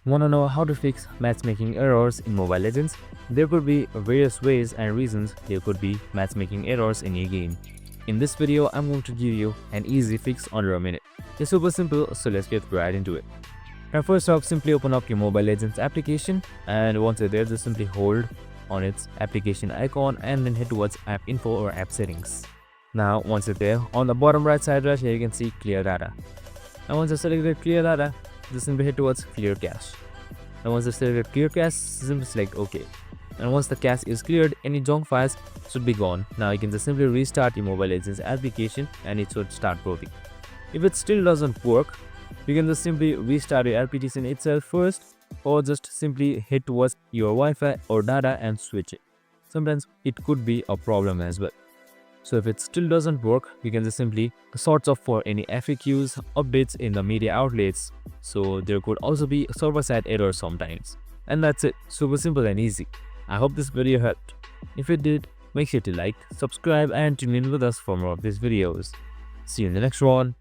Want to know how to fix matchmaking errors in Mobile Legends? There could be various ways and reasons there could be matchmaking errors in your game. In this video, I'm going to give you an easy fix under a minute. It's super simple, so let's get right into it. Now first off, simply open up your Mobile Legends application, and once you're there, just simply hold on its application icon and then head towards app info or app settings. Now once you're there, on the bottom right side right here you can see clear data. And once you selected clear data, just simply head towards clear cache. And once you selected clear cache, simply select OK. And once the cache is cleared, any junk files should be gone. Now you can just simply restart your Mobile Legends application and it should start working. If it still doesn't work, you can just simply restart your application itself first, or just simply head towards your Wi-Fi or data and switch it. Sometimes it could be a problem as well. So if it still doesn't work, you can just simply search up for any FAQs, updates in the media outlets. So there could also be server-side errors sometimes. And that's it, super simple and easy. I hope this video helped. If it did, make sure to like, subscribe and tune in with us for more of these videos. See you in the next one.